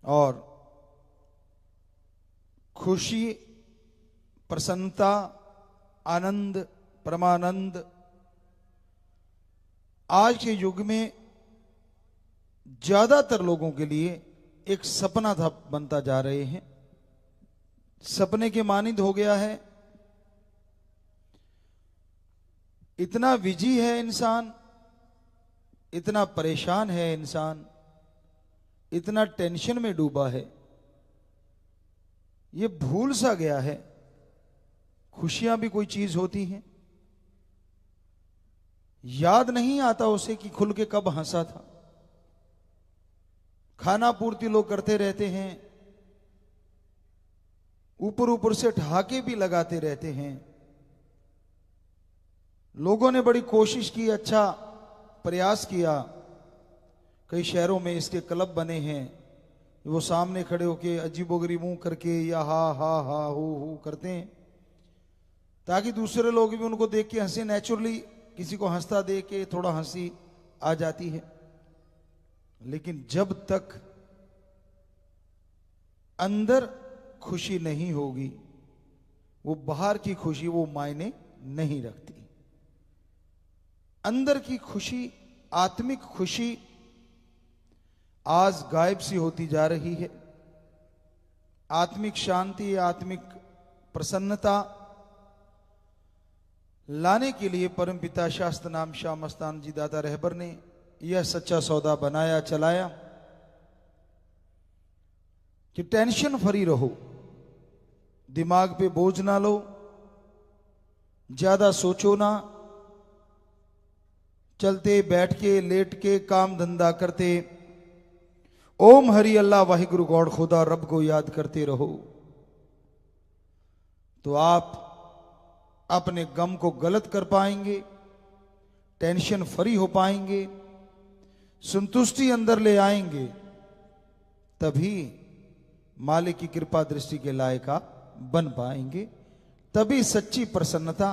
और खुशी, प्रसन्नता, आनंद, परमानंद आज के युग में ज्यादातर लोगों के लिए एक सपना था बनता जा रहे हैं, सपने के मानिंद हो गया है। इतना बिजी है इंसान, इतना परेशान है इंसान, इतना टेंशन में डूबा है, ये भूल सा गया है खुशियां भी कोई चीज होती हैं। याद नहीं आता उसे कि खुल के कब हंसा था। खाना पूर्ति लोग करते रहते हैं, ऊपर ऊपर से ठहाके भी लगाते रहते हैं। लोगों ने बड़ी कोशिश की, अच्छा प्रयास किया, कई शहरों में इसके क्लब बने हैं, वो सामने खड़े होके अजीबोगरीब मुंह करके या हा हा हा हो करते हैं ताकि दूसरे लोग भी उनको देख के हंसे। नेचुरली किसी को हंसता देख के थोड़ा हंसी आ जाती है, लेकिन जब तक अंदर खुशी नहीं होगी, वो बाहर की खुशी वो मायने नहीं रखती। अंदर की खुशी, आत्मिक खुशी आज गायब सी होती जा रही है। आत्मिक शांति, आत्मिक प्रसन्नता लाने के लिए परमपिता शास्त्र नाम शाह मस्तान जी दाता रहबर ने यह सच्चा सौदा बनाया, चलाया कि टेंशन फ्री रहो, दिमाग पे बोझ ना लो, ज्यादा सोचो ना, चलते बैठ के लेट के काम धंधा करते ओम हरि अल्लाह वाहिगुरु गॉड खुदा रब को याद करते रहो, तो आप अपने गम को गलत कर पाएंगे, टेंशन फ्री हो पाएंगे, संतुष्टि अंदर ले आएंगे, तभी मालिक की कृपा दृष्टि के लायक आप बन पाएंगे, तभी सच्ची प्रसन्नता,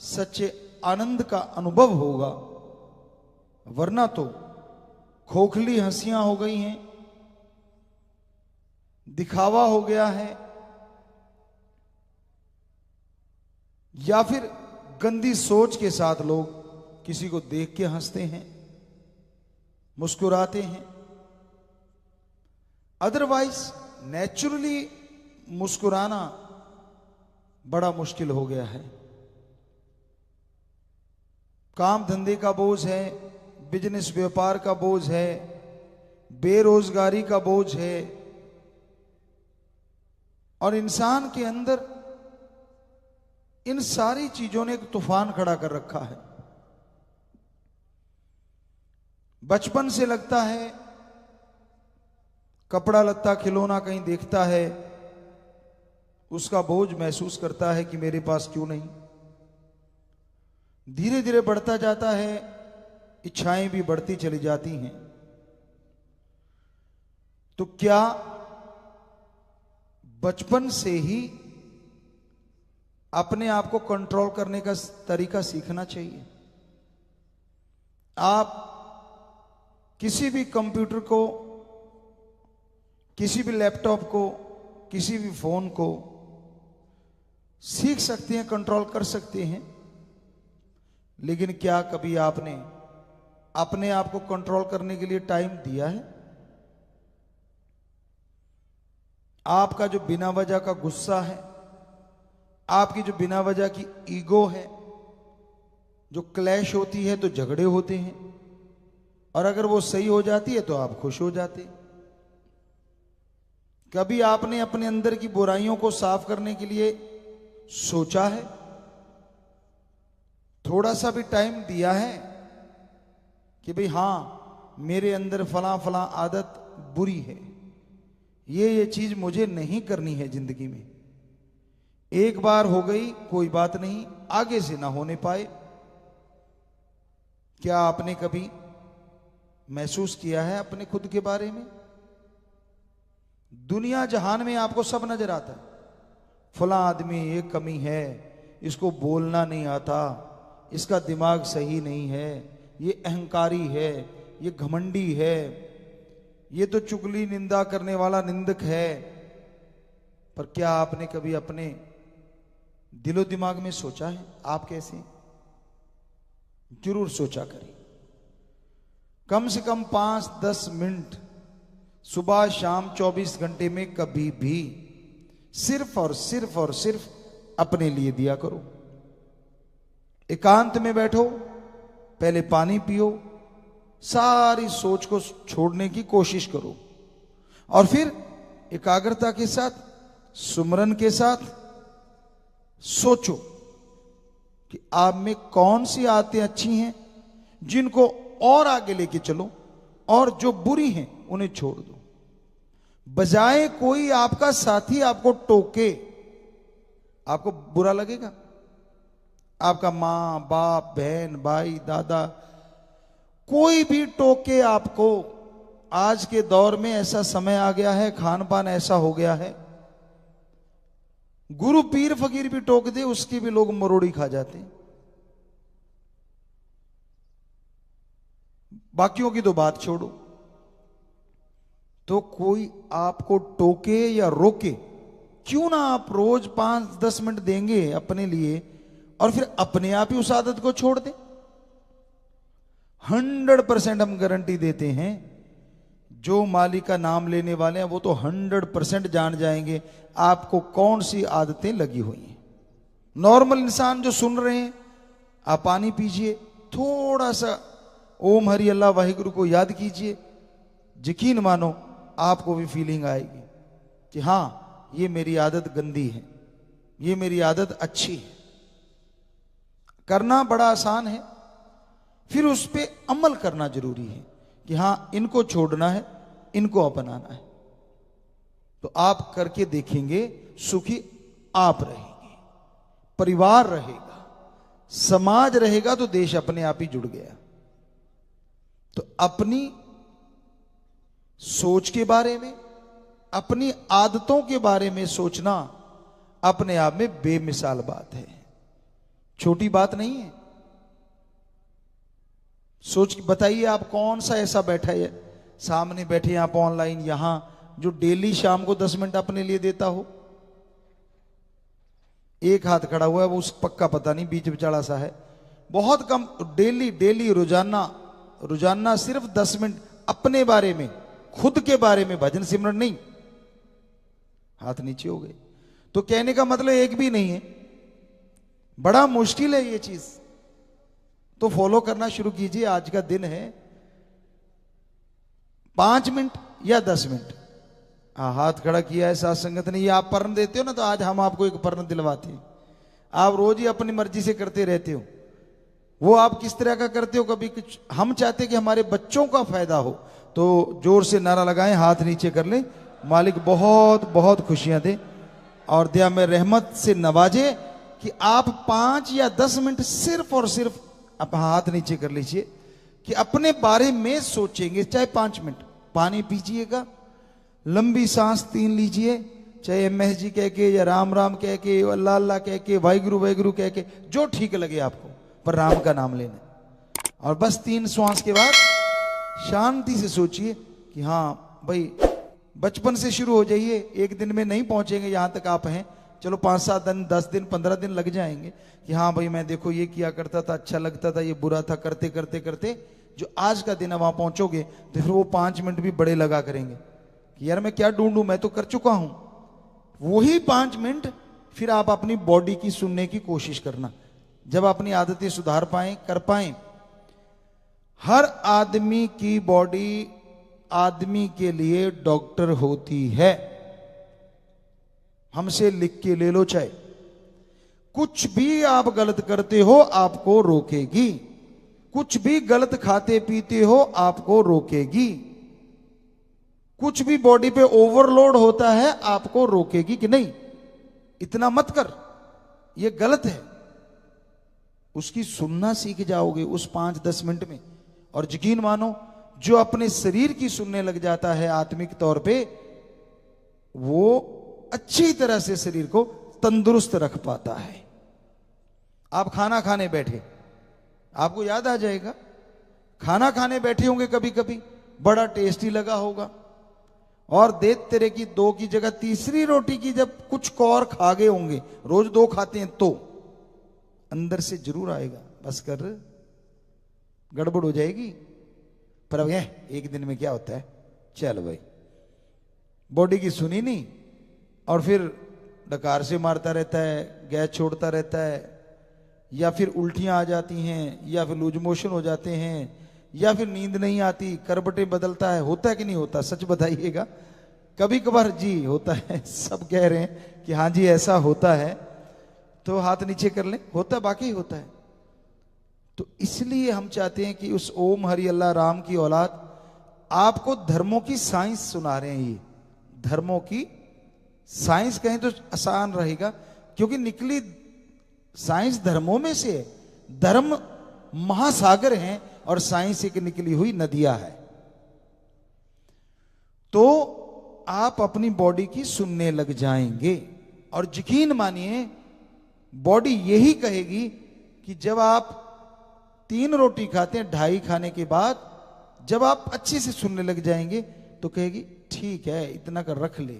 सच्चे आनंद का अनुभव होगा। वरना तो खोखली हंसियां हो गई हैं, दिखावा हो गया है, या फिर गंदी सोच के साथ लोग किसी को देख के हंसते हैं, मुस्कुराते हैं। अदरवाइज नेचुरली मुस्कुराना बड़ा मुश्किल हो गया है। काम धंधे का बोझ है, बिजनेस व्यापार का बोझ है, बेरोजगारी का बोझ है, और इंसान के अंदर इन सारी चीजों ने एक तूफान खड़ा कर रखा है। बचपन से लगता है, कपड़ा लत्ता खिलौना कहीं देखता है, उसका बोझ महसूस करता है कि मेरे पास क्यों नहीं। धीरे धीरे बढ़ता जाता है, इच्छाएं भी बढ़ती चली जाती हैं। तो क्या बचपन से ही अपने आप को कंट्रोल करने का तरीका सीखना चाहिए? आप किसी भी कंप्यूटर को, किसी भी लैपटॉप को, किसी भी फोन को सीख सकते हैं, कंट्रोल कर सकते हैं, लेकिन क्या कभी आपने अपने आप को कंट्रोल करने के लिए टाइम दिया है? आपका जो बिना वजह का गुस्सा है, आपकी जो बिना वजह की ईगो है, जो क्लैश होती है तो झगड़े होते हैं, और अगर वो सही हो जाती है तो आप खुश हो जाते। कभी आपने अपने अंदर की बुराइयों को साफ करने के लिए सोचा है? थोड़ा सा भी टाइम दिया है कि भाई हां, मेरे अंदर फलां फलां आदत बुरी है, ये चीज मुझे नहीं करनी है जिंदगी में। एक बार हो गई कोई बात नहीं, आगे से ना होने पाए। क्या आपने कभी महसूस किया है अपने खुद के बारे में? दुनिया जहान में आपको सब नजर आता है, फला आदमी ये कमी है, इसको बोलना नहीं आता, इसका दिमाग सही नहीं है, ये अहंकारी है, ये घमंडी है, ये तो चुगली निंदा करने वाला निंदक है, पर क्या आपने कभी अपने दिलो दिमाग में सोचा है आप कैसे? जरूर सोचा करें। कम से कम 5-10 मिनट सुबह शाम 24 घंटे में कभी भी सिर्फ और सिर्फ और सिर्फ अपने लिए दिया करो। एकांत में बैठो, पहले पानी पियो, सारी सोच को छोड़ने की कोशिश करो और फिर एकाग्रता के साथ, सुमरन के साथ सोचो कि आप में कौन सी आदतें अच्छी हैं जिनको और आगे लेके चलो और जो बुरी हैं उन्हें छोड़ दो। बजाय कोई आपका साथी आपको टोके, आपको बुरा लगेगा? आपका मां बाप बहन भाई दादा कोई भी टोके आपको, आज के दौर में ऐसा समय आ गया है, खान पान ऐसा हो गया है, गुरु पीर फकीर भी टोक दे उसकी भी लोग मरोड़ी खा जाते हैं। बाकियों की तो बात छोड़ो। तो कोई आपको टोके या रोके, क्यों ना आप रोज 5-10 मिनट देंगे अपने लिए और फिर अपने आप ही उस आदत को छोड़ दें। 100% हम गारंटी देते हैं, जो मालिक का नाम लेने वाले हैं वो तो 100% जान जाएंगे आपको कौन सी आदतें लगी हुई हैं। नॉर्मल इंसान जो सुन रहे हैं, आप पानी पीजिए, थोड़ा सा ओम हरि अल्लाह वाहिगुरु को याद कीजिए, यकीन मानो आपको भी फीलिंग आएगी कि हां ये मेरी आदत गंदी है, ये मेरी आदत अच्छी है। करना बड़ा आसान है, फिर उस पर अमल करना जरूरी है कि हां इनको छोड़ना है, इनको अपनाना है। तो आप करके देखेंगे, सुखी आप रहेंगे, परिवार रहेगा, समाज रहेगा, तो देश अपने आप ही जुड़ गया। तो अपनी सोच के बारे में, अपनी आदतों के बारे में सोचना अपने आप में बेमिसाल बात है, छोटी बात नहीं है। सोच बताइए आप कौन सा ऐसा बैठा है सामने बैठे आप ऑनलाइन यहां जो डेली शाम को 10 मिनट अपने लिए देता हो? एक हाथ खड़ा हुआ है, वो उस पक्का पता नहीं, बीच बिचाड़ा सा है। बहुत कम, डेली रोजाना सिर्फ 10 मिनट अपने बारे में, खुद के बारे में, भजन सिमरन नहीं। हाथ नीचे हो गए। तो कहने का मतलब एक भी नहीं है, बड़ा मुश्किल है ये चीज। तो फॉलो करना शुरू कीजिए। आज का दिन है, 5 मिनट या 10 मिनट। हाथ खड़ा किया है साथ संगत ने, ये आप पर्ण देते हो ना, तो आज हम आपको एक पर्ण दिलवाते हैं। आप रोज ही अपनी मर्जी से करते रहते हो, वो आप किस तरह का करते हो कभी कुछ। हम चाहते हैं कि हमारे बच्चों का फायदा हो, तो जोर से नारा लगाएं, हाथ नीचे कर लें। मालिक बहुत बहुत खुशियां दे और दया में रहमत से नवाजे कि आप 5 या 10 मिनट सिर्फ और सिर्फ, आप हाथ नीचे कर लीजिए, कि अपने बारे में सोचेंगे। चाहे 5 मिनट पानी पीजिएगा, लंबी सांस 3 लीजिए, चाहे MS जी कह के या राम राम कह के, अल्लाह अल्लाह कह के, वाहिगुरु वाहिगुरु कह के, जो ठीक लगे आपको, पर राम का नाम लेना। और बस 3 श्वास के बाद शांति से सोचिए कि हाँ भाई, बचपन से शुरू हो जाइए। एक दिन में नहीं पहुंचेंगे यहां तक आप हैं, चलो 5-7 दिन, 10 दिन, 15 दिन लग जाएंगे कि हाँ भाई मैं देखो ये किया करता था, अच्छा लगता था, ये बुरा था, करते करते करते जो आज का दिन है वहां पहुंचोगे, तो फिर वो 5 मिनट भी बड़े लगा करेंगे कि यार मैं क्या ढूंढूं, मैं तो कर चुका हूं। वही 5 मिनट फिर आप अपनी बॉडी की सुनने की कोशिश करना। जब अपनी आदतें सुधार पाए, कर पाए। हर आदमी की बॉडी आदमी के लिए डॉक्टर होती है, हमसे लिख के ले लो। चाहे कुछ भी आप गलत करते हो आपको रोकेगी, कुछ भी गलत खाते पीते हो आपको रोकेगी, कुछ भी बॉडी पे ओवरलोड होता है आपको रोकेगी कि नहीं इतना मत कर, ये गलत है। उसकी सुनना सीख जाओगे उस 5-10 मिनट में। और यकीन मानो, जो अपने शरीर की सुनने लग जाता है आत्मिक तौर पे, वो अच्छी तरह से शरीर को तंदुरुस्त रख पाता है। आप खाना खाने बैठे, आपको याद आ जाएगा, खाना खाने बैठे होंगे कभी कभी, बड़ा टेस्टी लगा होगा। और देख तेरे की 2 की जगह तीसरी रोटी की जब कुछ कौर खा गए होंगे, रोज 2 खाते हैं, तो अंदर से जरूर आएगा बस कर, गड़बड़ हो जाएगी। पर अब एक दिन में क्या होता है, चल भाई, बॉडी की सुनी नहीं, और फिर डकार से मारता रहता है, गैस छोड़ता रहता है, या फिर उल्टियां आ जाती हैं, या फिर लूज मोशन हो जाते हैं, या फिर नींद नहीं आती, करबटें बदलता है। होता है कि नहीं होता, सच बताइएगा। कभी कभार जी होता है, सब कह रहे हैं कि हाँ जी ऐसा होता है, तो हाथ नीचे कर लें, होता बाकी होता है। तो इसलिए हम चाहते हैं कि उस ओम हरि अल्लाह राम की औलाद आपको धर्मों की साइंस सुना रहे हैं। ये धर्मों की साइंस कहें तो आसान रहेगा, क्योंकि निकली साइंस धर्मों में से है। धर्म महासागर हैं और साइंस एक निकली हुई नदियां है। तो आप अपनी बॉडी की सुनने लग जाएंगे, और यकीन मानिए बॉडी यही कहेगी कि जब आप 3 रोटी खाते हैं, 2.5 खाने के बाद जब आप अच्छे से सुनने लग जाएंगे तो कहेगी ठीक है इतना कर रख ले।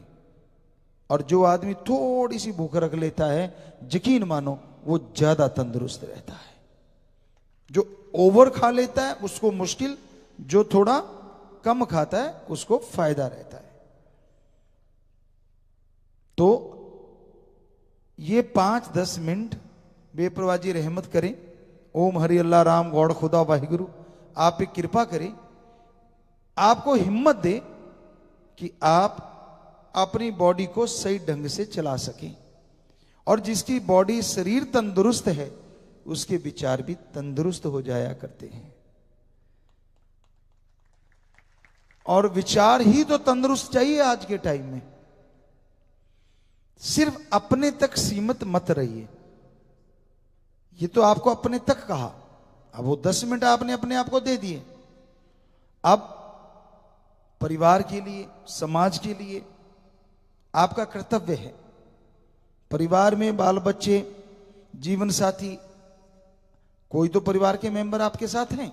और जो आदमी थोड़ी सी भूख रख लेता है, यकीन मानो वो ज्यादा तंदुरुस्त रहता है। जो ओवर खा लेता है उसको मुश्किल, जो थोड़ा कम खाता है उसको फायदा रहता है। तो ये 5-10 मिनट बेपरवाजी रहमत करें। ओम हरि अल्लाह राम गौड़ खुदा वाहिगुरु आप पे कृपा करें, आपको हिम्मत दे कि आप अपनी बॉडी को सही ढंग से चला सकें। और जिसकी बॉडी शरीर तंदुरुस्त है उसके विचार भी तंदुरुस्त हो जाया करते हैं। और विचार ही तो तंदुरुस्त चाहिए आज के टाइम में। सिर्फ अपने तक सीमित मत रहिए। ये तो आपको अपने तक कहा, अब वो 10 मिनट आपने अपने आप को दे दिए। अब परिवार के लिए, समाज के लिए आपका कर्तव्य है। परिवार में बाल बच्चे, जीवन साथी, कोई तो परिवार के मेंबर आपके साथ हैं,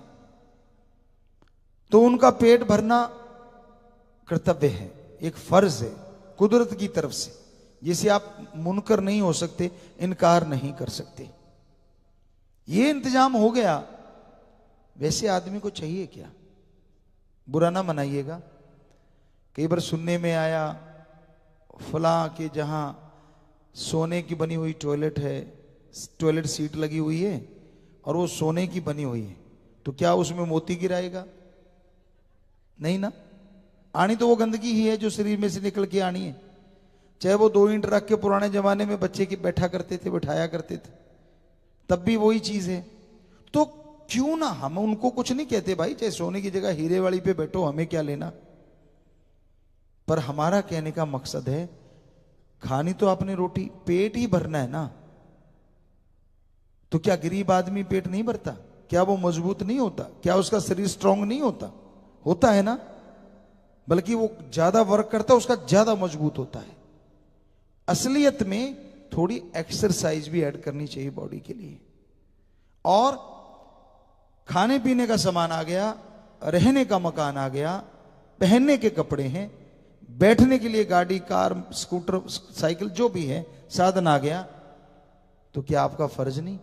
तो उनका पेट भरना कर्तव्य है, एक फर्ज है कुदरत की तरफ से, जिसे आप मुनकर नहीं हो सकते, इनकार नहीं कर सकते। ये इंतजाम हो गया, वैसे आदमी को चाहिए क्या? बुरा ना मनाइएगा। कई बार सुनने में आया फला के जहां सोने की बनी हुई टॉयलेट है, टॉयलेट सीट लगी हुई है और वो सोने की बनी हुई है, तो क्या उसमें मोती गिराएगा? नहीं ना। आनी तो वो गंदगी ही है जो शरीर में से निकल के आनी है। चाहे वो 2 ईंट रख के पुराने जमाने में बच्चे की बैठा करते थे, बैठाया करते थे, तब भी वही चीज है। तो क्यों ना, हम उनको कुछ नहीं कहते भाई, चाहे सोने की जगह हीरे वाली पे बैठो, हमें क्या लेना। पर हमारा कहने का मकसद है, खानी तो आपने रोटी, पेट ही भरना है ना। तो क्या गरीब आदमी पेट नहीं भरता? क्या वो मजबूत नहीं होता? क्या उसका शरीर स्ट्रांग नहीं होता? होता है ना। बल्कि वो ज्यादा वर्क करता है, उसका ज्यादा मजबूत होता है। असलियत में थोड़ी एक्सरसाइज भी ऐड करनी चाहिए बॉडी के लिए। और खाने पीने का सामान आ गया, रहने का मकान आ गया, पहनने के कपड़े हैं, बैठने के लिए गाड़ी, कार, स्कूटर, साइकिल, जो भी है साधन आ गया, तो क्या आपका फर्ज नहीं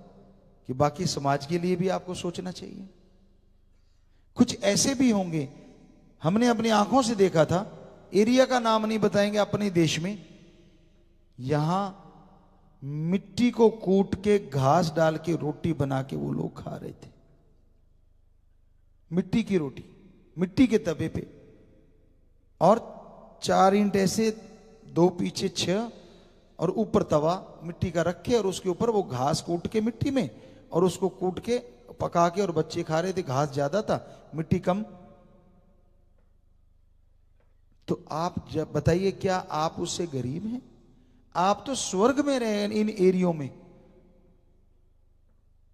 कि बाकी समाज के लिए भी आपको सोचना चाहिए? कुछ ऐसे भी होंगे, हमने अपनी आंखों से देखा था, एरिया का नाम नहीं बताएंगे, अपने देश में यहां मिट्टी को कूट के घास डाल के रोटी बना के वो लोग खा रहे थे। मिट्टी की रोटी, मिट्टी के तवे पे, और 4 ईंट ऐसे, 2 पीछे 6, और ऊपर तवा मिट्टी का रखे, और उसके ऊपर वो घास कूट के मिट्टी में, और उसको कूट के पका के, और बच्चे खा रहे थे। घास ज्यादा था, मिट्टी कम। तो आप जब बताइए, क्या आप उससे गरीब हैं? आप तो स्वर्ग में रहे इन एरियो में।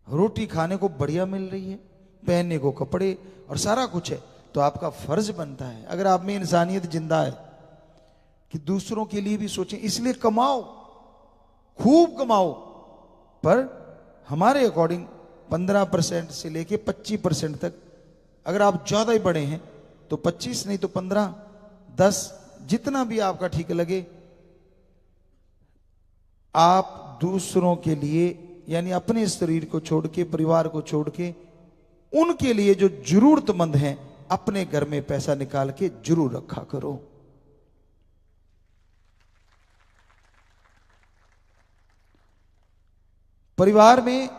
रोटी खाने को बढ़िया मिल रही है, पहनने को कपड़े और सारा कुछ है। तो आपका फर्ज बनता है, अगर आप में इंसानियत जिंदा है, कि दूसरों के लिए भी सोचें। इसलिए कमाओ, खूब कमाओ, पर हमारे अकॉर्डिंग 15% से लेके 25% तक, अगर आप ज्यादा ही बड़े हैं तो 25, नहीं तो 15, 10, जितना भी आपका ठीक लगे, आप दूसरों के लिए यानी अपने शरीर को छोड़ के, परिवार को छोड़ के, उनके लिए जो जरूरतमंद हैं अपने घर में पैसा निकाल के जरूर रखा करो। परिवार में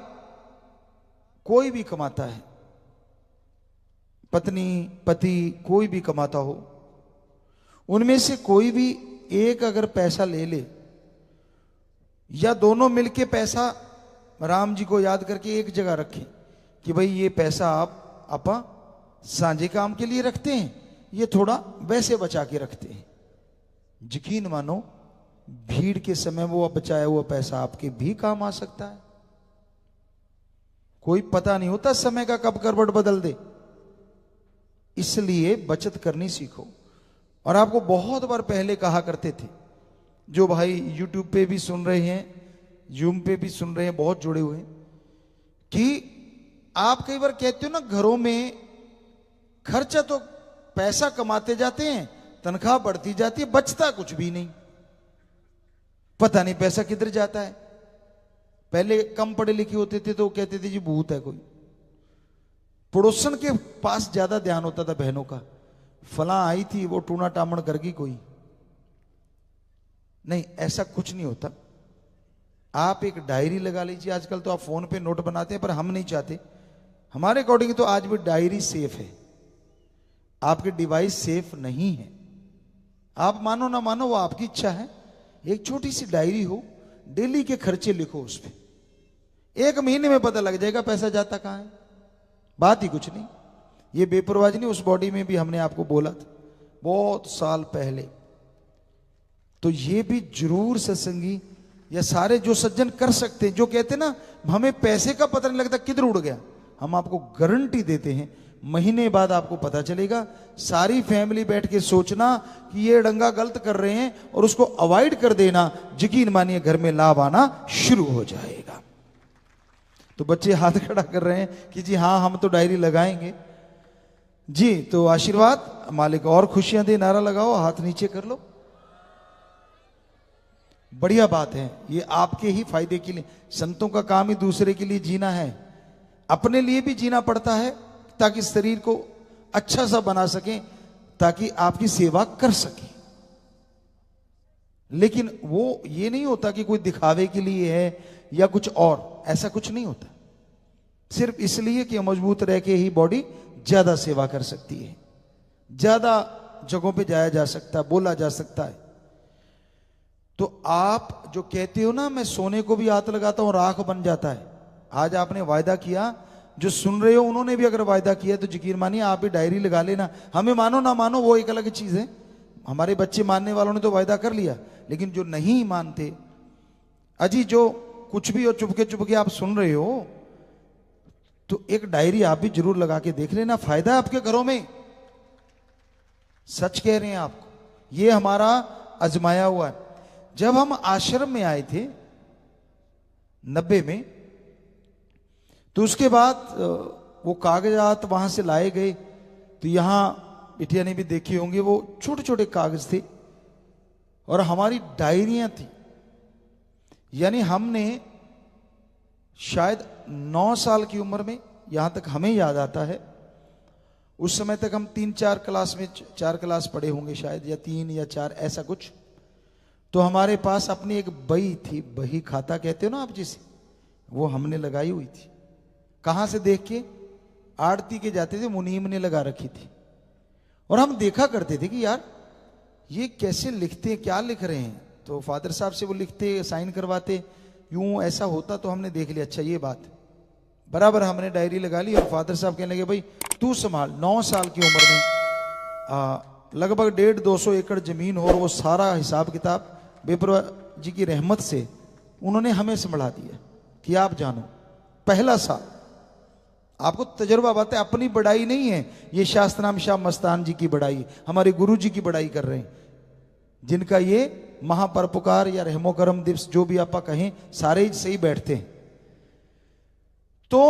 कोई भी कमाता है, पत्नी पति कोई भी कमाता हो, उनमें से कोई भी एक अगर पैसा ले ले या दोनों मिलके पैसा राम जी को याद करके एक जगह रखें कि भाई ये पैसा आप आपा सांझे काम के लिए रखते हैं, ये थोड़ा वैसे बचा के रखते हैं। यकीन मानो भीड़ के समय वो बचाया हुआ पैसा आपके भी काम आ सकता है। कोई पता नहीं होता समय का कब करवट बदल दे, इसलिए बचत करनी सीखो। और आपको बहुत बार पहले कहा करते थे, जो भाई यूट्यूब पे भी सुन रहे हैं, जूम पे भी सुन रहे हैं, बहुत जुड़े हुए हैं, कि आप कई बार कहते हो ना घरों में खर्चा तो पैसा कमाते जाते हैं, तनख्वाह बढ़ती जाती है, बचता कुछ भी नहीं, पता नहीं पैसा किधर जाता है। पहले कम पढ़े लिखे होते थे तो वो कहते थे जी भूत है कोई, पड़ोसन के पास ज्यादा ध्यान होता था बहनों का, फलां आई थी वो टूना टामण कर गई कोई नहीं, ऐसा कुछ नहीं होता। आप एक डायरी लगा लीजिए, आजकल तो आप फोन पे नोट बनाते हैं, पर हम नहीं चाहते, हमारे अकॉर्डिंग तो आज भी डायरी सेफ है, आपके डिवाइस सेफ नहीं है। आप मानो ना मानो वो आपकी इच्छा है, एक छोटी सी डायरी हो, डेली के खर्चे लिखो उस पे, 1 महीने में पता लग जाएगा पैसा जाता कहां है, बात ही कुछ नहीं। ये बेपरवाही नहीं, उस बॉडी में भी हमने आपको बोला था बहुत साल पहले। तो ये भी जरूर सत्संगी या सारे जो सज्जन कर सकते हैं, जो कहते हैं ना हमें पैसे का पता नहीं लगता किधर उड़ गया, हम आपको गारंटी देते हैं महीने बाद आपको पता चलेगा। सारी फैमिली बैठ के सोचना कि ये डंगा गलत कर रहे हैं और उसको अवॉइड कर देना, यकीन मानिए घर में लाभ आना शुरू हो जाएगा। तो बच्चे हाथ खड़ा कर रहे हैं कि जी हाँ हम तो डायरी लगाएंगे जी। तो आशीर्वाद मालिक और खुशियां दे, नारा लगाओ, हाथ नीचे कर लो, बढ़िया बात है, ये आपके ही फायदे के लिए। संतों का काम ही दूसरे के लिए जीना है, अपने लिए भी जीना पड़ता है ताकि शरीर को अच्छा सा बना सकें, ताकि आपकी सेवा कर सके। लेकिन वो ये नहीं होता कि कोई दिखावे के लिए है या कुछ और, ऐसा कुछ नहीं होता, सिर्फ इसलिए कि मजबूत रह के ही बॉडी ज्यादा सेवा कर सकती है, ज्यादा जगहों पे जाया जा सकता है, बोला जा सकता है। तो आप जो कहते हो ना मैं सोने को भी हाथ लगाता हूं राख बन जाता है, आज आपने वायदा किया, जो सुन रहे हो उन्होंने भी अगर वायदा किया तो यकीन मानिए आप भी डायरी लगा लेना। हमें मानो ना मानो वो एक अलग चीज है, हमारे बच्चे मानने वालों ने तो वायदा कर लिया, लेकिन जो नहीं मानते, अजी जो कुछ भी हो चुपके चुपके आप सुन रहे हो, तो एक डायरी आप भी जरूर लगा के देख लेना, फायदा है आपके घरों में। सच कह रहे हैं आपको, ये हमारा आजमाया हुआ है। जब हम आश्रम में आए थे 90 में, तो उसके बाद वो कागजात वहां से लाए गए, तो यहां बिटिया ने भी देखी होंगी, वो छोटे छोटे कागज थे और हमारी डायरियां थी। यानी हमने शायद 9 साल की उम्र में, यहां तक हमें याद आता है, उस समय तक हम 3-4 क्लास में, 4 क्लास पढ़े होंगे शायद, या 3 या 4 ऐसा कुछ। तो हमारे पास अपनी एक बही थी, बही खाता कहते हो ना आप जिसे, वो हमने लगाई हुई थी। कहां से देख के? आरती के जाते थे, मुनीम ने लगा रखी थी, और हम देखा करते थे कि यार ये कैसे लिखते हैं, क्या लिख रहे हैं। तो फादर साहब से वो लिखते, साइन करवाते, यूं ऐसा होता, तो हमने देख लिया अच्छा ये बात। बराबर हमने डायरी लगा ली और फादर साहब कहने लगे भाई तू संभाल। 9 साल की उम्र में लगभग 150-200 एकड़ जमीन हो, और वो सारा हिसाब किताब बेपरवाह जी की रहमत से उन्होंने हमें संभाला दिया कि आप जानो। पहला साल आपको तजुर्बा बात है, अपनी बड़ाई नहीं है, ये शास्त्रनाम शाह मस्तान जी की बड़ाई, हमारे गुरु जी की बड़ाई कर रहे हैं, जिनका ये महापरोपकार या रहमो करम दिवस जो भी आप कहें, सारे ही सही बैठते हैं। तो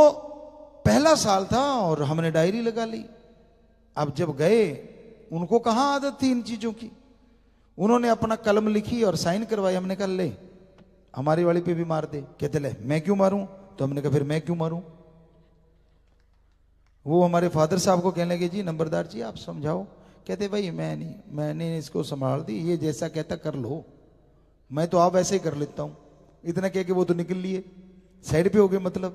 पहला साल था और हमने डायरी लगा ली। अब जब गए, उनको कहां आदत थी इन चीजों की, उन्होंने अपना कलम लिखी और साइन करवाई। हमने कहा ले हमारी वाली पे भी मार दे। कहते ले मैं क्यों मारूं? तो हमने कहा फिर मैं क्यों मारूं? वो हमारे फादर साहब को कहने लगे जी नंबरदार जी आप समझाओ। कहते भाई मैं नहीं, मैंने इसको संभाल दी, ये जैसा कहता कर लो, मैं तो आप ऐसे ही कर लेता हूं। इतना कह के वो तो निकल लिए, साइड पे हो गए मतलब।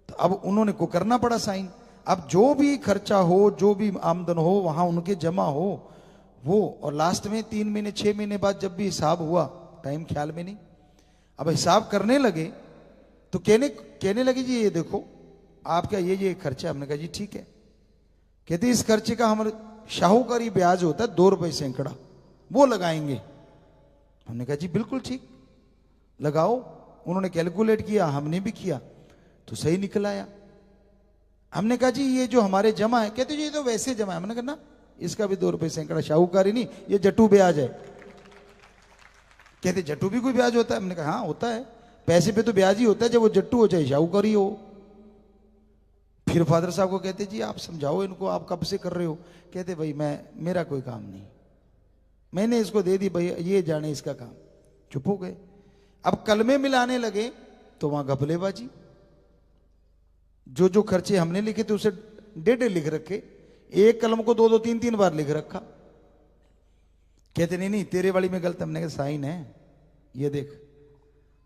तो अब उन्होंने को करना पड़ा साइन। अब जो भी खर्चा हो, जो भी आमदन हो, वहां उनके जमा हो वो। और लास्ट में 3 महीने 6 महीने बाद जब भी हिसाब हुआ, टाइम ख्याल में नहीं, अब हिसाब करने लगे तो कहने लगे जी ये देखो आपका ये खर्चा। हमने कहा जी ठीक है। कहते इस खर्चे का हमारे शाहूकारी ब्याज होता है 2 रुपए सैकड़ा, वो लगाएंगे। हमने कहा जी बिल्कुल ठीक, लगाओ। उन्होंने कैलकुलेट किया, हमने भी किया, तो सही निकल आया। हमने कहा जी ये जो हमारे जमा है, कहते जी ये तो वैसे जमा है। हमने कहा ना इसका भी 2 रुपए सैकड़ा, शाहूकारी नहीं, ये जटू ब्याज है। कहते जट्टू भी कोई ब्याज होता है? हमने कहा हाँ होता है, पैसे पे तो ब्याज ही होता है, जब वो जट्टू हो चाहे शाहूकारी हो। फिर फादर साहब को कहते जी आप समझाओ इनको, आप कब से कर रहे हो? कहते भाई मेरा कोई काम नहीं, मैंने इसको दे दी भाई, ये जाने इसका काम। चुप हो गए। अब कलमे मिलाने लगे तो वहां घपलेबाजी। जो खर्चे हमने लिखे थे उसे 1.5 लिख रखे, एक कलम को 2-2 3-3 बार लिख रखा। कहते नहीं तेरे वाली में गलत। हमने कहा साइन है, ये देख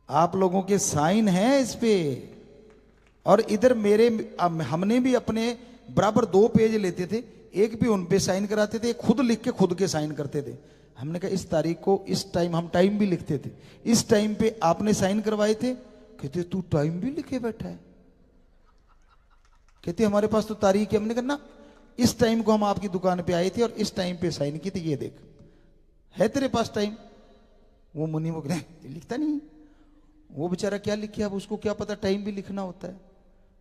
आप लोगों के साइन है इस पे, और इधर मेरे हमने भी अपने बराबर 2 पेज लेते थे, एक भी उन पे साइन कराते थे, खुद लिख के खुद के साइन करते थे। हमने कहा इस तारीख को इस टाइम, हम टाइम भी लिखते थे, इस टाइम पे आपने साइन करवाए थे। कहते तू टाइम भी लिखे बैठा है? कहते हमारे पास तो तारीख है। हमने कहा ना इस टाइम को हम आपकी दुकान पे आए थे और इस टाइम पे साइन की थी, ये देख है तेरे पास टाइम। वो मुनि वो लिखता नहीं, वो बेचारा क्या लिखे, अब उसको क्या पता टाइम भी लिखना होता है।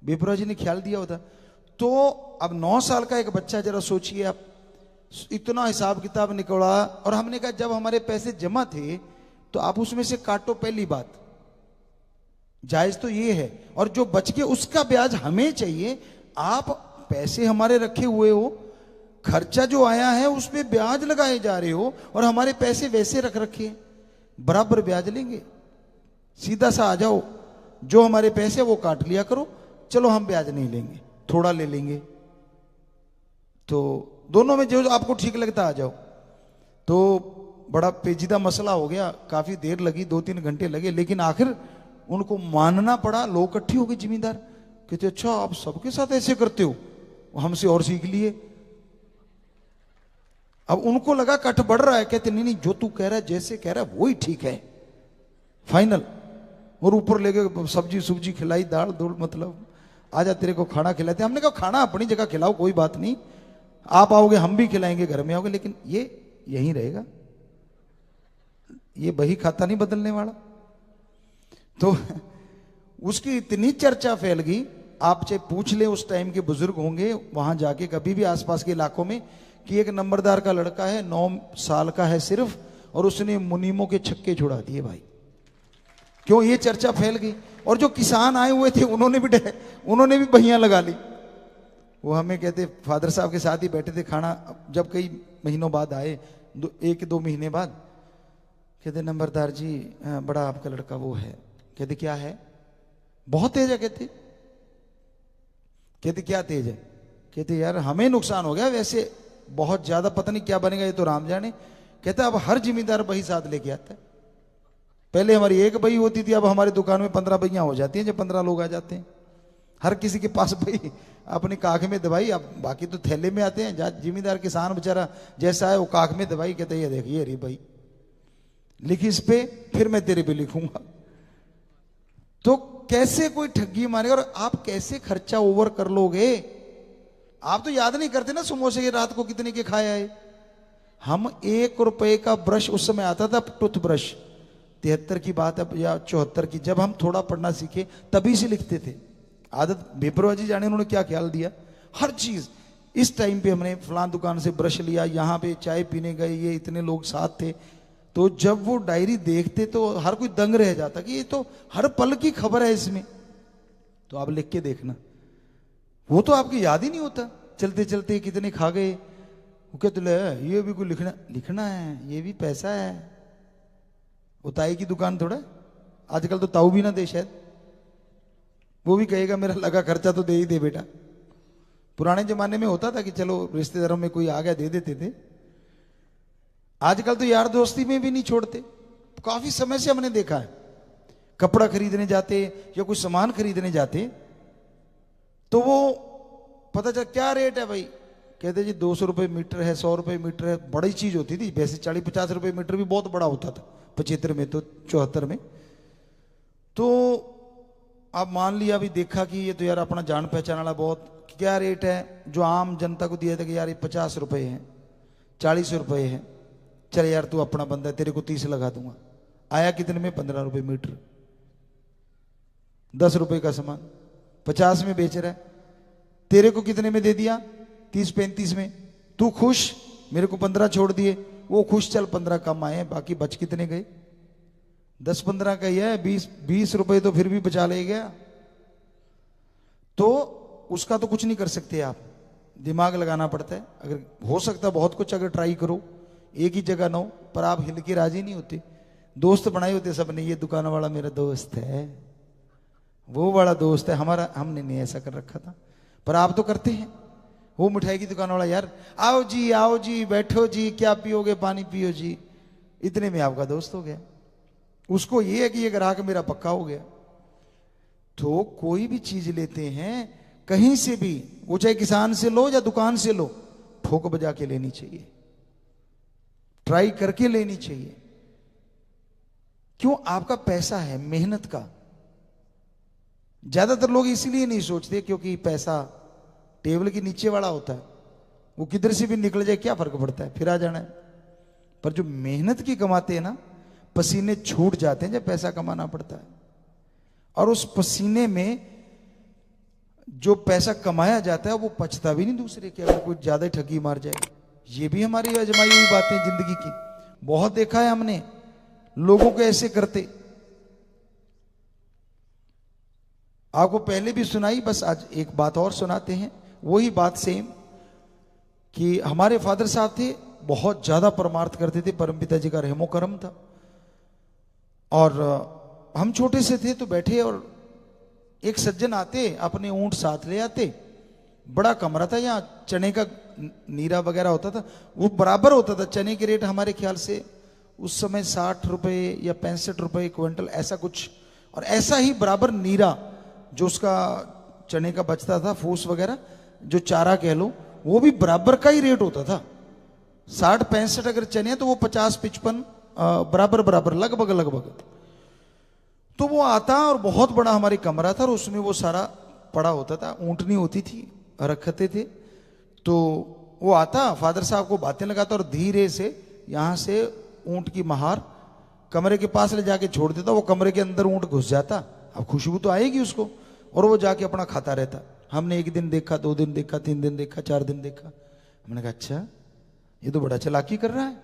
बेपरा जी ने ख्याल दिया होता। तो अब 9 साल का एक बच्चा, जरा सोचिए आप, इतना हिसाब किताब निकला। और हमने कहा जब हमारे पैसे जमा थे तो आप उसमें से काटो, पहली बात जायज तो ये है, और जो बच के उसका ब्याज हमें चाहिए। आप पैसे हमारे रखे हुए हो, खर्चा जो आया है उस पे ब्याज लगाए जा रहे हो, और हमारे पैसे वैसे रख रखे, बराबर ब्याज लेंगे। सीधा सा आ जाओ, जो हमारे पैसे वो काट लिया करो, चलो हम ब्याज नहीं लेंगे, थोड़ा ले लेंगे। तो दोनों में जो आपको ठीक लगता आ जाओ। तो बड़ा पेचीदा मसला हो गया, काफी देर लगी, 2-3 घंटे लगे, लेकिन आखिर उनको मानना पड़ा। लोग इकट्ठे हो गए, जिम्मेदार कहते अच्छा आप सबके साथ ऐसे करते हो, हमसे और सीख लिए। अब उनको लगा कट बढ़ रहा है, कहते नहीं जो तू कह रहा है, जैसे कह रहा है वही ठीक है, फाइनल। और ऊपर ले गए, सब्जी सुब्जी खिलाई, दाल दूल, मतलब आजा तेरे को खाना खिलाते। हमने कहा खाना अपनी जगह खिलाओ, कोई बात नहीं, आप आओगे हम भी खिलाएंगे, घर में आओगे, लेकिन ये यहीं रहेगा, ये बही खाता नहीं बदलने वाला। तो उसकी इतनी चर्चा फैल गई, आप चाहे पूछ ले उस टाइम के बुजुर्ग होंगे वहां जाके कभी भी आसपास के इलाकों में, कि एक नंबरदार का लड़का है, 9 साल का है सिर्फ, और उसने मुनीमों के छक्के छुड़ा दिए भाई। क्यों? ये चर्चा फैल गई। और जो किसान आए हुए थे उन्होंने भी बहियां लगा ली। वो हमें कहते, फादर साहब के साथ ही बैठे थे खाना, जब कई महीनों बाद आए, 1-2 महीने बाद, कहते नंबरदार जी बड़ा आपका लड़का वो है। कहते क्या है? बहुत तेज है। कहते क्या तेज है? कहते यार हमें नुकसान हो गया, वैसे बहुत ज्यादा पता नहीं क्या बनेगा, ये तो राम जाने। कहता अब हर जिम्मेदार बही साथ लेके आता है। पहले हमारी एक बही होती थी, अब हमारी दुकान में 15 बहियां हो जाती हैं जब 15 लोग आ जाते हैं। हर किसी के पास बही अपनी काख में दवाई, अब बाकी तो थैले में आते हैं। जिम्मेदार किसान बेचारा जैसा है वो काख में दवाई, कहते ये देखिए रे भाई लिखी इस पे, फिर मैं तेरे पे लिखूंगा। तो कैसे कोई ठगी मारेगा? और आप कैसे खर्चा ओवर कर लोगे? आप तो याद नहीं करते ना समोसे की रात को कितने के खाया है। हम 1 रुपए का ब्रश, उस समय आता था टूथ ब्रश, 73 की बात है या 74 की, जब हम थोड़ा पढ़ना सीखे तभी से लिखते थे। आदत बेपरवाही जाने उन्होंने क्या ख्याल दिया, हर चीज इस टाइम पे हमने फलां दुकान से ब्रश लिया, यहाँ पे चाय पीने गए, ये इतने लोग साथ थे। तो जब वो डायरी देखते तो हर कोई दंग रह जाता कि ये तो हर पल की खबर है इसमें। तो आप लिख के देखना, वो तो आपकी याद ही नहीं होता। चलते चलते कितने खा गए। वो कहते ले ये भी कोई लिखना लिखना है, ये भी पैसा है। वो ताई की दुकान थोड़ा, आजकल तो ताऊ भी ना दे शायद, वो भी कहेगा मेरा लगा खर्चा तो दे ही दे बेटा। पुराने जमाने में होता था कि चलो रिश्तेदारों में कोई आ गया दे देते थे। आजकल तो यार दोस्ती में भी नहीं छोड़ते। काफी समय से हमने देखा है, कपड़ा खरीदने जाते या कोई सामान खरीदने जाते तो वो पता चला क्या रेट है भाई, कहते जी 200 रुपये मीटर है, 100 रुपये मीटर है। बड़ी चीज होती थी वैसे, 40-50 रुपये मीटर भी बहुत बड़ा होता था 75 में, तो 74 में। तो आप मान लिया अभी देखा कि ये तो यार अपना जान पहचान वाला, बहुत क्या रेट है। जो आम जनता को दिया था कि यार ये 50 रुपये है, 40 रुपये है, चल यार तू अपना बंदा है तेरे को 30 लगा दूंगा। आया कितने में, 15 रुपये मीटर, 10 रुपये का सामान 50 में बेच रहा है, तेरे को कितने में दे दिया, 30-35 में। तू खुश, मेरे को 15 छोड़ दिए, वो खुश, चल 15 कम आए, बाकी बच कितने गए, 10-15 का ही है, 20 रुपए तो फिर भी बचा ले गया। तो उसका तो कुछ नहीं कर सकते आप, दिमाग लगाना पड़ता है। अगर हो सकता है बहुत कुछ, अगर ट्राई करो, एक ही जगह ना हो, पर आप हिल के राजी नहीं होते। दोस्त बनाए होते सबने, ये दुकान वाला मेरा दोस्त है, वो बड़ा दोस्त है हमारा, हमने नहीं ऐसा कर रखा था, पर आप तो करते हैं। वो मिठाई की दुकान वाला, यार आओ जी बैठो जी, क्या पियोगे, पानी पियो जी, इतने में आपका दोस्त हो गया। उसको ये है कि ये ग्राहक मेरा पक्का हो गया। तो कोई भी चीज लेते हैं कहीं से भी, वो चाहे किसान से लो या दुकान से लो, ठोक बजा के लेनी चाहिए, ट्राई करके लेनी चाहिए। क्यों, आपका पैसा है, मेहनत का। ज्यादातर लोग इसीलिए नहीं सोचते क्योंकि पैसा टेबल के नीचे वाला होता है, वो किधर से भी निकल जाए क्या फर्क पड़ता है, फिर आ जाना है। पर जो मेहनत की कमाते हैं ना, पसीने छूट जाते हैं जब पैसा कमाना पड़ता है। और उस पसीने में जो पैसा कमाया जाता है वो पचता भी नहीं दूसरे के, अगर कोई ज्यादा ठगी मार जाए। ये भी हमारी आजमाई हुई बातें जिंदगी की, बहुत देखा है हमने लोगों को ऐसे करते। आपको पहले भी सुनाई, बस आज एक बात और सुनाते हैं, वही बात सेम। कि हमारे फादर साहब थे, बहुत ज्यादा परमार्थ करते थे, परमपिता जी का रहमो करम था। और हम छोटे से थे तो बैठे, और एक सज्जन आते, अपने ऊंट साथ ले आते। बड़ा कमरा था, यहाँ चने का नीरा वगैरह होता था, वो बराबर होता था। चने के रेट हमारे ख्याल से उस समय 60 रुपए या 65 रुपए क्विंटल, ऐसा कुछ। और ऐसा ही बराबर नीरा जो उसका चने का बचता था, फूस वगैरह, जो चारा कह लो, वो भी बराबर का ही रेट होता था। 60-65 अगर चने तो वो 50-55 बराबर बराबर, लगभग लगभग। तो वो आता, और बहुत बड़ा हमारे कमरा था, और उसमें वो सारा पड़ा होता था, ऊँटनी होती थी, रखते थे। तो वो आता, फादर साहब को बातें लगाता, और धीरे से यहाँ से ऊँट की महार कमरे के पास ले जाके छोड़ देता। वो कमरे के अंदर ऊँट घुस जाता, अब खुशबू तो आएगी उसको, और वो जाके अपना खाता रहता। हमने 1 दिन देखा, 2 दिन देखा, 3 दिन देखा, 4 दिन देखा। हमने कहा अच्छा ये तो बड़ा चालाकी कर रहा है।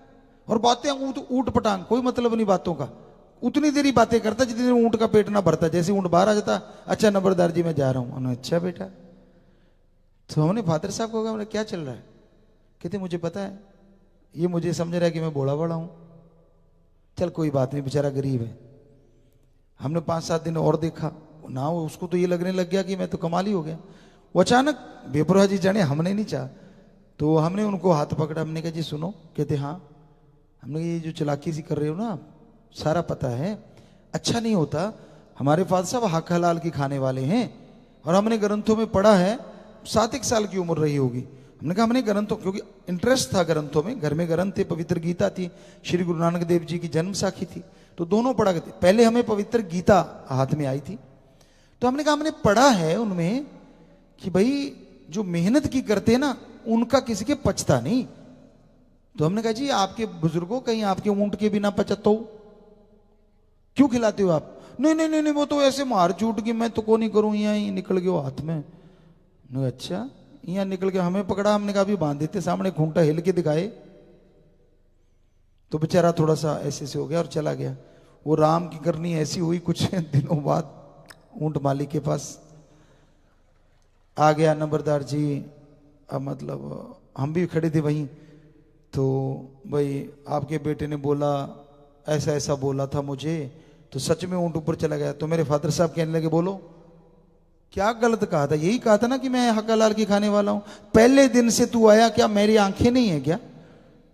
और बातें ऊँट पटांग, कोई मतलब नहीं बातों का, उतनी देर ही बातें करता जितनी देर ऊँट का पेट ना भरता। जैसे ऊँट बाहर आ जाता, अच्छा नंबरदार जी मैं जा रहा हूँ। उन्होंने अच्छा बेटा। तो हमने फादर साहब को कहा क्या चल रहा है, कहते मुझे पता है, ये मुझे समझ रहा है कि मैं बोला बड़ा हूँ, चल कोई बात नहीं, बेचारा गरीब है। हमने 5-7 दिन और देखा ना, उसको तो ये लगने लग गया कि मैं तो कमाल ही हो गया। वो अचानक बेपुरा जी जाने, हमने नहीं चाहा, तो हमने उनको हाथ पकड़ा। हमने कहा जी सुनो, कहते हाँ। हमने ये जो चालाकी सी कर रहे हो ना, सारा पता है, अच्छा नहीं होता। हमारे फादर साहब हक हलाल की खाने वाले हैं, और हमने ग्रंथों में पढ़ा है, 7-1 साल की उम्र रही होगी। हमने कहा हमने ग्रंथों, क्योंकि इंटरेस्ट था ग्रंथों में, घर में ग्रंथ थे, पवित्र गीता थी, श्री गुरु नानक देव जी की जन्म साखी थी, तो दोनों पढ़ा करते। पहले हमें पवित्र गीता हाथ में आई थी, तो हमने कहा हमने पढ़ा है उनमें कि भाई जो मेहनत की करते हैं ना, उनका किसी के पचता नहीं। तो हमने कहा जी आपके बुजुर्गों, कहीं आपके ऊंट के बिना पचता हो, क्यों खिलाते हो आप? नहीं नहीं नहीं, वो तो ऐसे मार चूट की, मैं तो को नहीं करूं, यहाँ ही निकल गया हाथ में। अच्छा, यहाँ निकल के हमें पकड़ा। हमने कहा भी बांध देते, सामने खूंटा हिल के दिखाए, तो बेचारा थोड़ा सा ऐसे से हो गया और चला गया। वो राम की करनी ऐसी हुई, कुछ दिनों बाद ऊंट मालिक के पास आ गया, नंबरदार जी मतलब हम भी खड़े थे वहीं, तो भाई आपके बेटे ने बोला ऐसा ऐसा बोला था मुझे, तो सच में ऊंट ऊपर चला गया। तो मेरे फादर साहब कहने लगे बोलो क्या गलत कहा था? यही कहा था ना कि मैं हक्का लाल की खाने वाला हूं। पहले दिन से तू आया, क्या मेरी आंखें नहीं है क्या?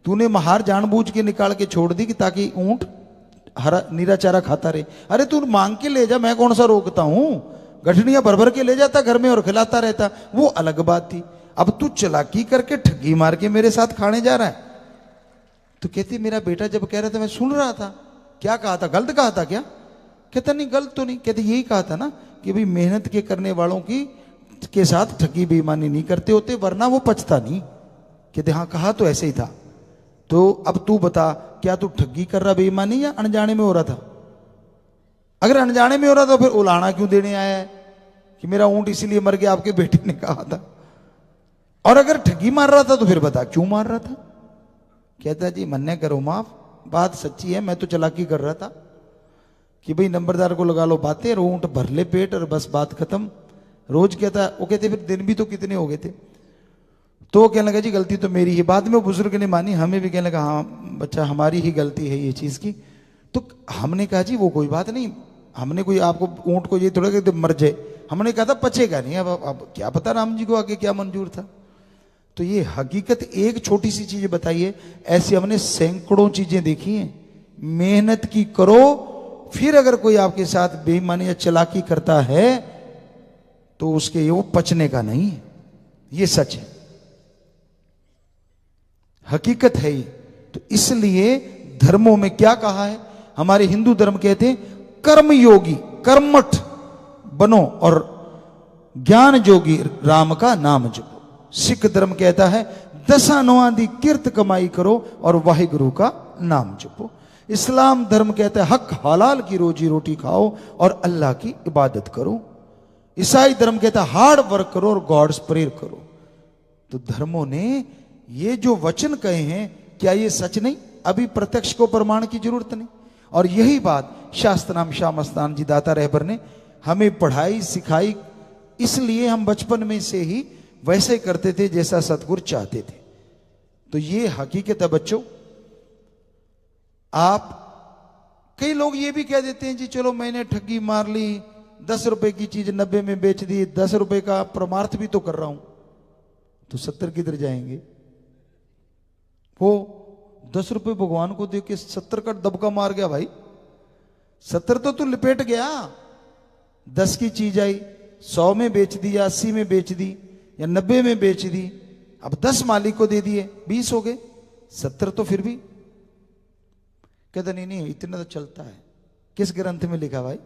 तूने महार जानबूझ के निकाल के छोड़ दी कि ताकि ऊंट हरा नीरा चारा खाता रहे। अरे तू मांग के ले जा, मैं कौन सा रोकता हूं? गठड़ियां भर भर के ले जाता घर में और खिलाता रहता, वो अलग बात थी। अब तू चालाकी करके ठगी मार के मेरे साथ खाने जा रहा है। तो कहती मेरा बेटा जब कह रहा था मैं सुन रहा था। क्या कहा था? गलत कहा था क्या? कहता नहीं गलत तो नहीं। कहते यही कहा था ना कि भाई मेहनत के करने वालों की के साथ ठगी बेईमानी नहीं करते होते, वरना वो पचता नहीं। कहते हाँ कहा तो ऐसे ही था। तो अब तू बता, क्या तू ठगी कर रहा बेईमानी या अनजाने में हो रहा था? अगर अनजाने में हो रहा था तो फिर उलाहना क्यों देने आया है कि मेरा ऊंट इसीलिए मर गया आपके बेटे ने कहा था? और अगर ठगी मार रहा था तो फिर बता क्यों मार रहा था? कहता जी मन्ने करो माफ, बात सच्ची है, मैं तो चालाकी कर रहा था कि भाई नंबरदार को लगा लो बातें, ऊंट भर ले पेट और बस बात खत्म। रोज कहता, वो कहते फिर दिन भी तो कितने हो गए थे। तो कहने लगा जी गलती तो मेरी ही। बाद में बुजुर्ग ने मानी, हमें भी कहने लगा हाँ बच्चा हमारी ही गलती है ये चीज की। तो हमने कहा जी वो कोई बात नहीं, हमने कोई आपको ऊंट को ये थोड़ा कि मर जाए, हमने कहा था पचेगा नहीं। अब क्या पता राम जी को आगे क्या मंजूर था। तो ये हकीकत एक छोटी सी चीज बताइए, ऐसी हमने सैकड़ों चीजें देखी हैं। मेहनत की करो, फिर अगर कोई आपके साथ बेईमानी या चालाकी करता है तो उसके वो पचने का नहीं है। ये सच है, हकीकत है ये। तो इसलिए धर्मों में क्या कहा है? हमारे हिंदू धर्म कहते हैं कर्मयोगी कर्मठ बनो और ज्ञान जोगी राम का नाम जपो। सिख धर्म कहता है दसा नौआंदी किर्त कमाई करो और वाहिगुरु का नाम जपो। इस्लाम धर्म कहता है हक हलाल की रोजी रोटी खाओ और अल्लाह की इबादत करो। ईसाई धर्म कहता है हार्ड वर्क करो और गॉड्स प्रेयर करो। तो धर्मों ने ये जो वचन कहे हैं, क्या ये सच नहीं? अभी प्रत्यक्ष को प्रमाण की जरूरत नहीं। और यही बात शास्त्रनाम श्याम मस्तान जी दाता रहबर ने हमें पढ़ाई सिखाई, इसलिए हम बचपन में से ही वैसे करते थे जैसा सतगुरु चाहते थे। तो ये हकीकत है बच्चों। आप कई लोग ये भी कह देते हैं जी चलो मैंने ठगी मार ली, 10 रुपए की चीज 90 में बेच दी, 10 रुपए का परमार्थ भी तो कर रहा हूं, तो 70 किधर जाएंगे? वो 10 रुपए भगवान को दे के 70 का दबका मार गया भाई। 70 तो तू लिपेट गया। 10 की चीज आई, 100 में बेच दी या 80 में बेच दी या 90 में बेच दी, अब 10 मालिक को दे दिए, 20 हो गए, 70 तो फिर भी। कहता नहीं नहीं इतना तो चलता है। किस ग्रंथ में लिखा भाई?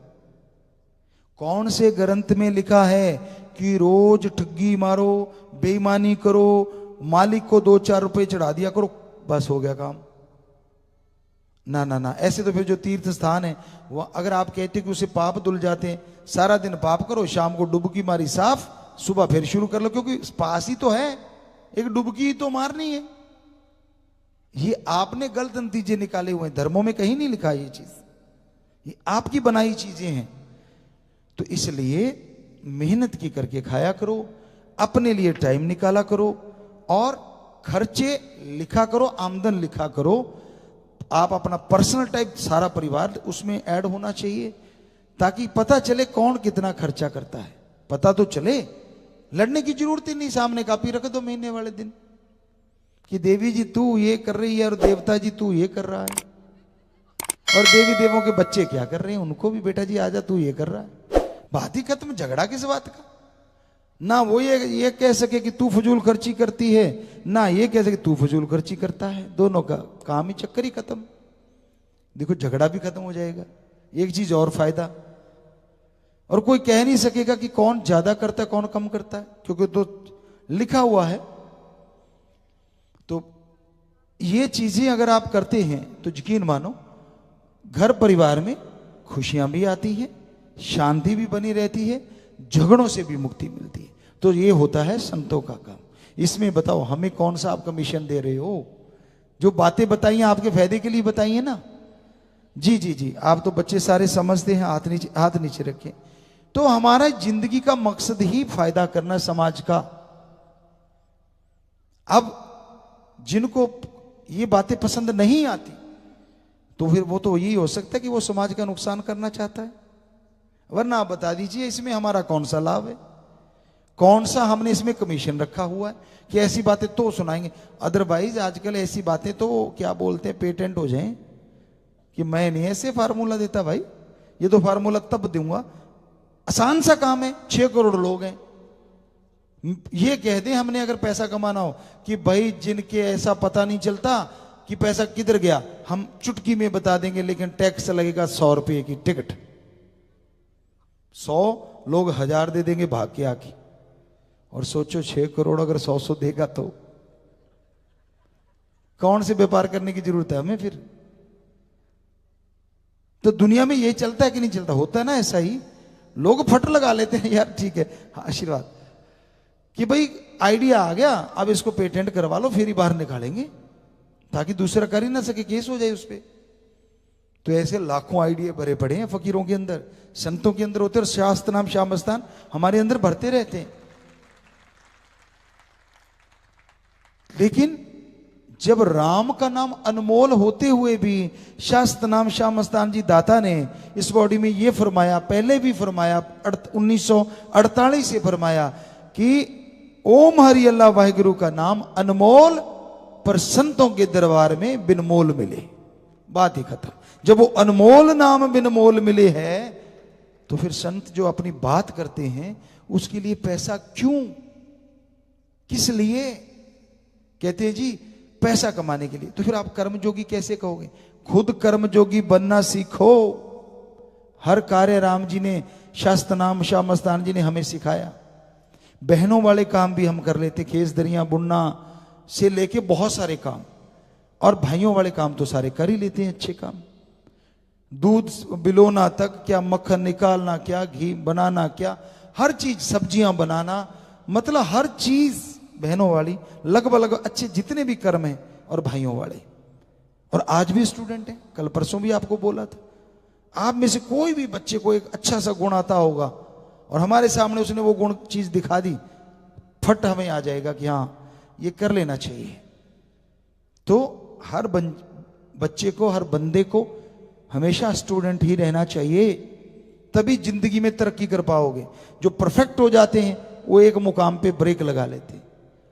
कौन से ग्रंथ में लिखा है कि रोज ठगी मारो, बेईमानी करो, मालिक को 2-4 रुपए चढ़ा दिया करो, बस हो गया काम? ना ना ना। ऐसे तो फिर जो तीर्थ स्थान है वो अगर आप कहते कि उसे पाप धुल जाते हैं, सारा दिन पाप करो, शाम को डुबकी मारी साफ, सुबह फिर शुरू कर लो, क्योंकि पास ही तो है, एक डुबकी ही तो मारनी है। ये आपने गलत नतीजे निकाले हुए हैं, धर्मों में कहीं नहीं लिखा ये चीज, ये आपकी बनाई चीजें हैं। तो इसलिए मेहनत की करके खाया करो, अपने लिए टाइम निकाला करो और खर्चे लिखा करो, आमदन लिखा करो। आप अपना पर्सनल टाइप सारा परिवार उसमें ऐड होना चाहिए, ताकि पता चले कौन कितना खर्चा करता है, पता तो चले। लड़ने की जरूरत ही नहीं, सामने कापी रख दो महीने वाले दिन कि देवी जी तू ये कर रही है और देवता जी तू ये कर रहा है, और देवी देवों के बच्चे क्या कर रहे हैं उनको भी बेटा जी आजा तू ये कर रहा है। बात ही खत्म, झगड़ा किस बात का? ना वो ये कह सके कि तू फजूल खर्ची करती है, ना ये कह सके तू फजूल खर्ची करता है, दोनों का काम ही चक्कर ही खत्म। देखो झगड़ा भी खत्म हो जाएगा। एक चीज और फायदा, और कोई कह नहीं सकेगा कि कौन ज्यादा करता है कौन कम करता है, क्योंकि तो लिखा हुआ है। तो ये चीजें अगर आप करते हैं तो यकीन मानो घर परिवार में खुशियां भी आती हैं, शांति भी बनी रहती है, झगड़ों से भी मुक्ति मिलती है। तो ये होता है संतों का काम। इसमें बताओ हमें कौन सा आप कमीशन दे रहे हो? जो बातें बताई हैं आपके फायदे के लिए बताई है ना? जी जी जी, आप तो बच्चे सारे समझते हैं, हाथ नीचे रखें। तो हमारा जिंदगी का मकसद ही फायदा करना समाज का। अब जिनको ये बातें पसंद नहीं आती तो फिर वो तो यही हो सकता है कि वो समाज का नुकसान करना चाहता है, वरना आप बता दीजिए इसमें हमारा कौन सा लाभ है, कौन सा हमने इसमें कमीशन रखा हुआ है कि ऐसी बातें तो सुनाएंगे। अदरवाइज आजकल ऐसी बातें तो क्या बोलते हैं पेटेंट हो जाएं कि मैं नहीं ऐसे फार्मूला देता भाई, ये तो फार्मूला तब दूंगा। आसान सा काम है, 6 करोड़ लोग हैं, ये कह दें हमने अगर पैसा कमाना हो कि भाई जिनके ऐसा पता नहीं चलता कि पैसा किधर गया, हम चुटकी में बता देंगे, लेकिन टैक्स लगेगा 100 रुपये की टिकट, 100 लोग 1000 दे देंगे भाग के आके। और सोचो 6 करोड़ अगर 100 देगा तो कौन से व्यापार करने की जरूरत है हमें फिर। तो दुनिया में ये चलता है कि नहीं चलता, होता है ना ऐसा ही, लोग फट लगा लेते हैं यार ठीक है हाँ आशीर्वाद कि भाई आइडिया आ गया अब इसको पेटेंट करवा लो फिर ही बाहर निकालेंगे ताकि दूसरा कर ही ना सके, केस हो जाए उस पर। तो ऐसे लाखों आइडिया भरे पड़े हैं फकीरों के अंदर, संतों के अंदर होते हैं, और शास्त्र नाम श्याम मस्तान हमारे अंदर भरते रहते हैं। लेकिन जब राम का नाम अनमोल होते हुए भी शास्त्र नाम श्याम मस्तान जी दाता ने इस बॉडी में ये फरमाया, पहले भी फरमाया 1948 से फरमाया कि ओम हरि अल्लाह वाहिगुरु का नाम अनमोल पर संतों के दरबार में बिनमोल मिले, बात ही खत्म। जब वो अनमोल नाम बिनमोल मिले है तो फिर संत जो अपनी बात करते हैं उसके लिए पैसा क्यों, किस लिए? कहते हैं जी पैसा कमाने के लिए। तो फिर आप कर्मयोगी कैसे कहोगे? खुद कर्मयोगी बनना सीखो। हर कार्य राम जी ने, शास्त्र नाम श्याम मस्तान जी ने हमें सिखाया। बहनों वाले काम भी हम कर लेते, खेस दरियां बुनना से लेके बहुत सारे काम, और भाइयों वाले काम तो सारे कर ही लेते हैं अच्छे काम। दूध बिलोना तक क्या, मक्खन निकालना क्या, घी बनाना क्या, हर चीज, सब्जियां बनाना, मतलब हर चीज बहनों वाली, लगभग अच्छे जितने भी कर्म हैं, और भाइयों वाले। और आज भी स्टूडेंट हैं, कल परसों भी आपको बोला था, आप में से कोई भी बच्चे को एक अच्छा सा गुण आता होगा और हमारे सामने उसने वो गुण चीज दिखा दी, फट हमें आ जाएगा कि हाँ ये कर लेना चाहिए। तो हर बच्चे को, हर बंदे को हमेशा स्टूडेंट ही रहना चाहिए, तभी जिंदगी में तरक्की कर पाओगे। जो परफेक्ट हो जाते हैं वो एक मुकाम पे ब्रेक लगा लेते हैं,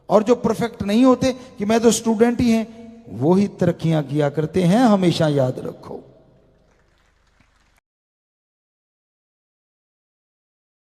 और जो परफेक्ट नहीं होते कि मैं तो स्टूडेंट ही हैं, वो ही तरक्कियां किया करते हैं, हमेशा याद रखो।